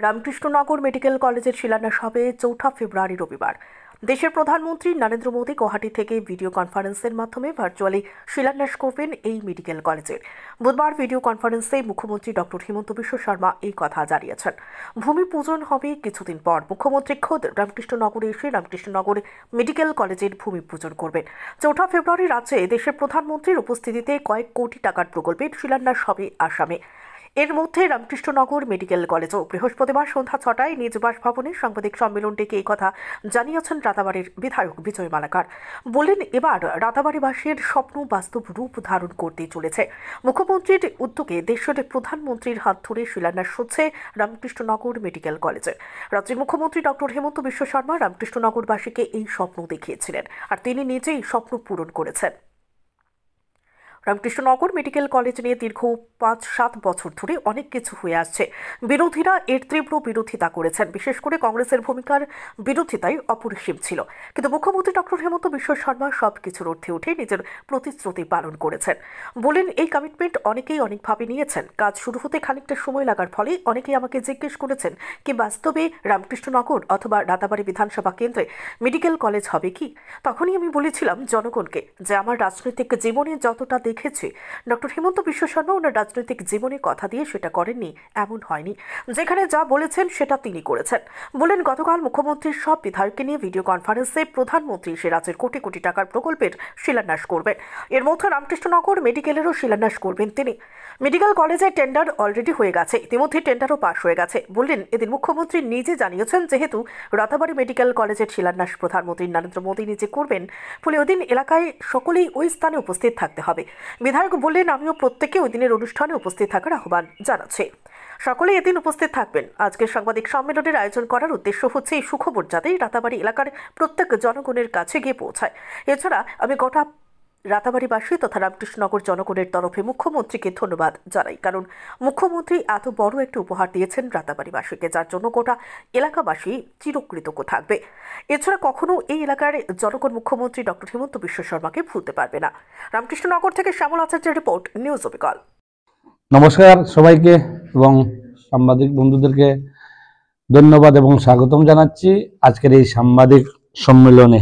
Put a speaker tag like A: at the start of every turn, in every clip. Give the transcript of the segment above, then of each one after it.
A: Ramkrishnanagar medical কলেজের শিলান্যাস হবে ৪ ফেব্রুয়ারি রবিবার। দেশের প্রধানমন্ত্রী নরেন্দ্র মোদী গুয়াহাটি থেকে ভিডিও কনফারেন্সের মাধ্যমে ভার্চুয়ালি শিলান্যাস করবেন এই মেডিকেল কলেজের। বুধবার ভিডিও কনফারেন্সে মুখ্যমন্ত্রী ডক্টর হিমন্ত বিশ্ব শর্মা এই কথা জানিয়েছেন। ভূমি পূজন হবে কিছুদিন পর। মুখ্যমন্ত্রী খোদ রামকৃষ্ণনগরে এসে রামকৃষ্ণনগর মেডিকেল কলেজের ভূমি পূজন করবেন। ৪ ফেব্রুয়ারি রাজ্যে দেশের প্রধানমন্ত্রীর উপস্থিতিতে কয়েক কোটি টাকার প্রকল্পের শিলান্যাস হবে আসামে। এর মধ্যে রামকৃষ্ণনগর মেডিকেল কলেজও বৃহস্পতিবার সন্ধ্যা ৬টায় নিজ বাসভবনে সাংবাদিক সম্মেলন ডেকে এই কথা জানিয়েছেন রাতাবাড়ির বিধায়ক বিজয় মালাকার। বলেন, এবার রাতাবাড়িবাসীর স্বপ্ন বাস্তব রূপ ধারণ করতে চলেছে। মুখ্যমন্ত্রীর উদ্যোগে দেশের প্রধানমন্ত্রীর হাত ধরে শিলান্যাস হচ্ছে রামকৃষ্ণনগর মেডিকেল কলেজের। রাজ্যের মুখ্যমন্ত্রী ডক্টর হিমন্ত বিশ্ব শর্মা রামকৃষ্ণনগরবাসীকে এই স্বপ্ন দেখিয়েছিলেন, আর তিনি নিজেই স্বপ্ন পূরণ করেছেন। রামকৃষ্ণনগর মেডিকেল কলেজ নিয়ে দীর্ঘ ৫-৭ বছর ধরে অনেক কিছু হয়ে আসছে। বিরোধীরা এর তীব্র বিরোধিতা করেছেন, বিশেষ করে কংগ্রেসের ভূমিকার বিরোধিতাই অপরিসীম ছিল। কিন্তু মুখ্যমন্ত্রী ডক্টর হিমন্ত বিশ্ব শর্মা সবকিছুর ঊর্ধ্বে উঠে নিজের প্রতিশ্রুতি পালন করেছেন। বলেন, এই কমিটমেন্ট অনেকেই অনেকভাবে নিয়েছেন। কাজ শুরু হতে খানিকটা সময় লাগার ফলে অনেকেই আমাকে জিজ্ঞেস করেছেন কি বাস্তবে রামকৃষ্ণনগর অথবা রাতাবাড়ি বিধানসভা কেন্দ্রে মেডিকেল কলেজ হবে কি। তখনই আমি বলেছিলাম জনগণকে যে আমার রাজনৈতিক জীবনে যতটা দেখেছি, ডক্টর হিমন্ত বিশ্ব শর্মা ওনার রাজনৈতিক জীবনে কথা দিয়ে সেটা করেননি এমন হয়নি। যেখানে যা বলেছেন সেটা তিনি করেছেন। বলেন, গতকাল মুখ্যমন্ত্রীর সব বিধায়ককে নিয়ে ভিডিও কনফারেন্সে প্রধানমন্ত্রী সে রাজ্যের কোটি কোটি টাকার প্রকল্পের শিলান্যাস করবেন। এর মধ্যে রামকৃষ্ণনগর মেডিকেলেরও শিলান্যাস করবেন তিনি। মেডিকেল কলেজের টেন্ডার অলরেডি হয়ে গেছে, ইতিমধ্যে টেন্ডারও পাশ হয়ে গেছে। বললেন, এদিন মুখ্যমন্ত্রী নিজে জানিয়েছেন যেহেতু রাতাবাড়ি মেডিকেল কলেজের শিলান্যাস প্রধানমন্ত্রী নরেন্দ্র মোদী নিজে করবেন, ফলে ওই দিন এলাকায় সকলেই ওই স্থানে উপস্থিত থাকতে হবে। বিধায়ক বললেন, আমিও প্রত্যেককে ওই দিনের অনুষ্ঠানে উপস্থিত থাকার আহ্বান জানাচ্ছি। সকলেই এদিন উপস্থিত থাকবেন। আজকের সাংবাদিক সম্মেলনের আয়োজন করার উদ্দেশ্য হচ্ছে এই সুখবর যাতে রাতাবাড়ি এলাকার প্রত্যেক জনগণের কাছে গিয়ে পৌঁছায়। এছাড়া আমি গোটা রাতাবাড়িবাসী তথা রামকৃষ্ণনগর জনগণের তরফে মুখ্যমন্ত্রীকে ধন্যবাদ জানাই, কারণ মুখ্যমন্ত্রী এত বড় একটি উপহার দিয়েছেন রাতাবাড়িবাসীকে, যার জন্য গোটা এলাকাবাসী চিরকৃতজ্ঞ থাকবে। এছাড়া কখনো এই এলাকার জনগণ মুখ্যমন্ত্রী ডক্টর হিমন্ত বিশ্ব শর্মাকে ভুলতে পারবে না। রামকৃষ্ণনগর থেকে শ্যামল আচার্যের রিপোর্ট, নিউজ অবিকল।
B: নমস্কার সবাইকে এবং সাংবাদিক বন্ধুদেরকে ধন্যবাদ এবং স্বাগতম জানাচ্ছি আজকের এই সাংবাদিক সম্মেলনে।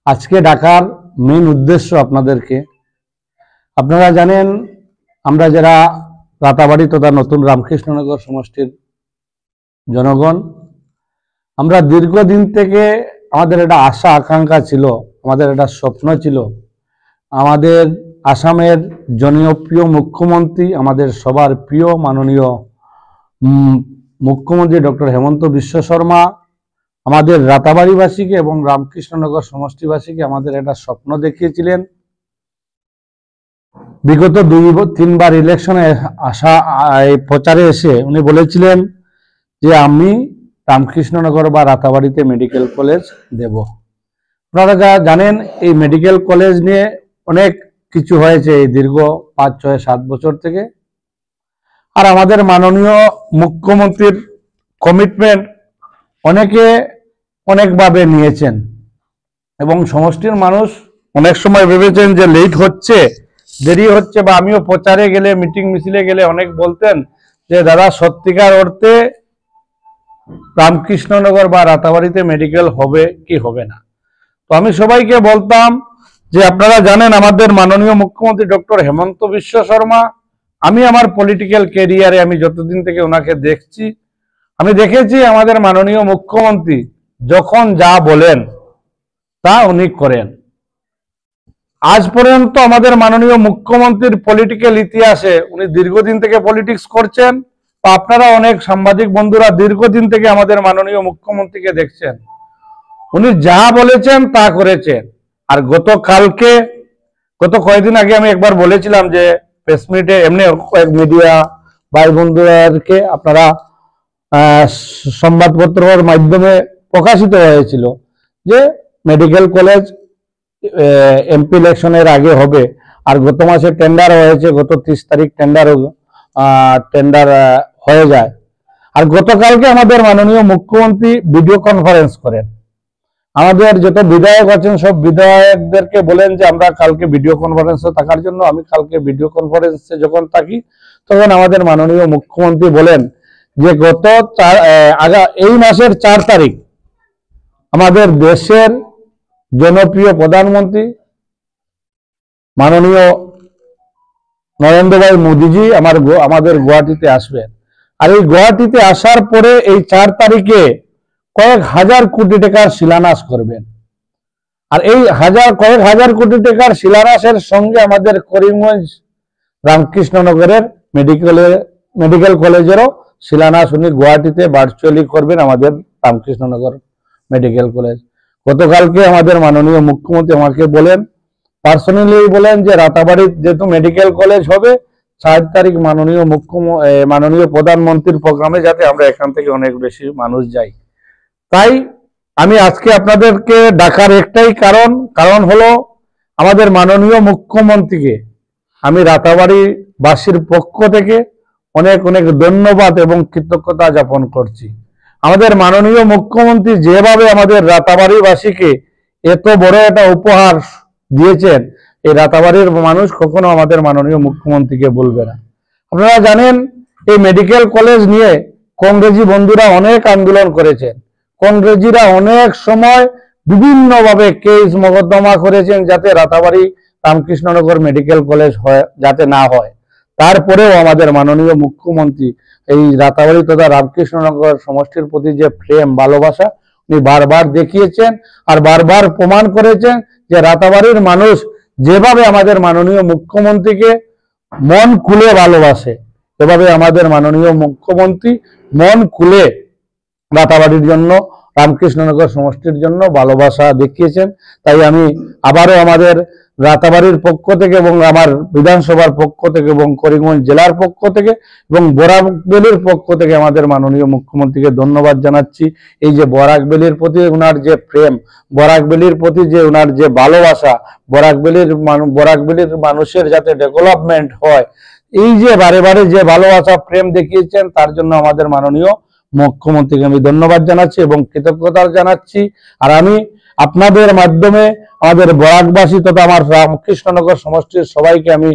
B: আজকে ডাকার মেন উদ্দেশ্য আপনারা জানেন, আমরা যারা রাতাবাড়ি তথা নতুন রামকৃষ্ণনগর সমষ্টির জনগণ, আমরা দীর্ঘদিন থেকে আমাদের একটা আশা আকাঙ্ক্ষা ছিল, আমাদের একটা স্বপ্ন ছিল, আমাদের আসামের জনপ্রিয় মুখ্যমন্ত্রী, আমাদের সবার প্রিয় মাননীয় মুখ্যমন্ত্রী ডক্টর হিমন্ত বিশ্ব শর্মা আমাদের রাতাবাড়িবাসীকে এবং রামকৃষ্ণনগর সমষ্টিবাসীকে আমাদের একটা স্বপ্ন দেখিয়েছিলেন। বিগত 2-3 বার ইলেকশনে প্রচারে এসে উনি বলেছিলেন যে আমি রামকৃষ্ণনগর বা রাতাবাড়িতে মেডিকেল কলেজ দেব। আপনারা যা জানেন, এই মেডিকেল কলেজ নিয়ে অনেক কিছু হয়েছে এই দীর্ঘ 5-6-7 বছর থেকে। আর আমাদের মাননীয় মুখ্যমন্ত্রীর কমিটমেন্ট অনেকে অনেকভাবে নিয়েছেন এবং সমষ্টির মানুষ অনেক সময় ভেবেছেন যে লেট হচ্ছে, দেরি হচ্ছে, বা আমিও প্রচারে গেলে মিটিং মিছিলে গেলে অনেক বলতেন যে দাদা সত্যিকার অর্থে রামকৃষ্ণনগর বা রাতাবাড়িতে মেডিকেল হবে কি হবে না। তো আমি সবাইকে বলতাম যে আপনারা জানেন আমাদের মাননীয় মুখ্যমন্ত্রী ডক্টর হিমন্ত বিশ্ব শর্মা, আমি আমার পলিটিক্যাল ক্যারিয়ারে আমি যতদিন থেকে ওনাকে দেখছি, আমি দেখেছি আমাদের মাননীয় মুখ্যমন্ত্রী যখন যা বলেন তা উনি করেন। আজ পর্যন্ত আমাদের মাননীয় মুখ্যমন্ত্রীর পলিটিক্যাল ইতিহাসে উনি দীর্ঘদিন থেকে পলিটিক্স করছেন, বা আপনারা অনেক সাংবাদিক বন্ধুরা দীর্ঘদিন থেকে আমাদের মাননীয় মুখ্যমন্ত্রীকে দেখছেন, উনি যা বলেছেন তা করেছেন। আর গত কয়েকদিন আগে আমি একবার বলেছিলাম যে প্রেস মিটে এমনি কয়েক মিডিয়া ভাই বন্ধুদেরকে আপনারা সংবাদপত্রের মাধ্যমে প্রকাশিত হয়েছিল যে মেডিকেল কলেজ এমপি ইলেকশনের আগে হবে। আর গত মাসে টেন্ডার হয়েছে, গত 30 তারিখ টেন্ডার হয়ে যায়। আর গতকালকে আমাদের মাননীয় মুখ্যমন্ত্রী ভিডিও কনফারেন্স করেন। আমাদের যত বিধায়ক আছেন সব বিধায়কদেরকে বলেন যে আমরা কালকে ভিডিও কনফারেন্সে থাকার জন্য। আমি কালকে ভিডিও কনফারেন্সে যখন থাকি তখন আমাদের মাননীয় মুখ্যমন্ত্রী বলেন যে গত এই মাসের 4 তারিখ আমাদের দেশের জনপ্রিয় প্রধানমন্ত্রী মাননীয় নরেন্দ্র ভাই মোদীজি আমাদের গুয়াহাটিতে আসবেন। আর এই গুয়াহাটিতে আসার পরে এই 4 তারিখে কয়েক হাজার কোটি টাকার শিলান্যাস করবেন। আর এই কয়েক হাজার কোটি টাকার শিলান্যাসের সঙ্গে আমাদের করিমগঞ্জ রামকৃষ্ণনগরের মেডিকেল কলেজেরও শিলান্যাস উনি গুয়াহাটিতে ভার্চুয়ালি করবেন, আমাদের রামকৃষ্ণনগর মেডিকেল কলেজ। গতকালকে আমাদের মাননীয় মুখ্যমন্ত্রী আমাকে বলেন, পার্সোনালি বলেন যে রাতাবাড়ির যেহেতু মেডিকেল কলেজ হবে 4 তারিখ মাননীয় প্রধানমন্ত্রীর প্রোগ্রামে যাতে আমরা এখান থেকে অনেক বেশি মানুষ যাই। তাই আমি আজকে আপনাদেরকে ডাকার একটাই কারণ হলো আমাদের মাননীয় মুখ্যমন্ত্রীকে আমি রাতাবাড়ি বাসীর পক্ষ থেকে অনেক অনেক ধন্যবাদ এবং কৃতজ্ঞতা জ্ঞাপন করছি। আমাদের মাননীয় মুখ্যমন্ত্রী যেভাবে আমাদের রাতাবাড়িবাসীকে এত বড় একটা উপহার দিয়েছেন, এই রাতাবাড়ির মানুষ কখনো আমাদের মাননীয় মুখ্যমন্ত্রীকে বলবে না। আপনারা জানেন এই মেডিকেল কলেজ নিয়ে কংগ্রেসী বন্ধুরা অনেক আন্দোলন করেছেন। কংগ্রেসীরা অনেক সময় বিভিন্নভাবে কেস মোকদ্দমা করেছেন যাতে রাতাবাড়ি রামকৃষ্ণনগর মেডিকেল কলেজ যাতে না হয়। তারপরেও আমাদের মাননীয় মুখ্যমন্ত্রী এই রাতাবাড়ি তথা রামকৃষ্ণনগর সমষ্টির প্রতি যে প্রেম ভালোবাসা উনি বারবার দেখিয়েছেন আর বারবার প্রমাণ করেছেন যে রাতাবাড়ির মানুষ যেভাবে আমাদের মাননীয় মুখ্যমন্ত্রীকে মন খুলে ভালোবাসে, এভাবে আমাদের মাননীয় মুখ্যমন্ত্রী মন খুলে রাতাবাড়ির জন্য রামকৃষ্ণনগর সমষ্টির জন্য ভালোবাসা দেখিয়েছেন। তাই আমি আবারও আমাদের রাতাবাড়ির পক্ষ থেকে এবং আমার বিধানসভার পক্ষ থেকে এবং করিমগঞ্জ জেলার পক্ষ থেকে এবং বরাকবেলির পক্ষ থেকে আমাদের মাননীয় মুখ্যমন্ত্রীকে ধন্যবাদ জানাচ্ছি। এই যে বরাকবেলির প্রতি ওনার যে প্রেম, বরাকবেলির প্রতি যে ওনার যে ভালোবাসা, বরাকবেলির মানুষের যাতে ডেভেলপমেন্ট হয়, এই যে বারে বারে যে ভালোবাসা প্রেম দেখিয়েছেন তার জন্য আমাদের মাননীয় মুখ্যমন্ত্রীকে আমি ধন্যবাদ জানাচ্ছি এবং কৃতজ্ঞতা জানাচ্ছি। আর আমি আপনাদের মাধ্যমে আমাদের বরাকবাসী তথা আমার রামকৃষ্ণনগর সমষ্টির সবাইকে আমি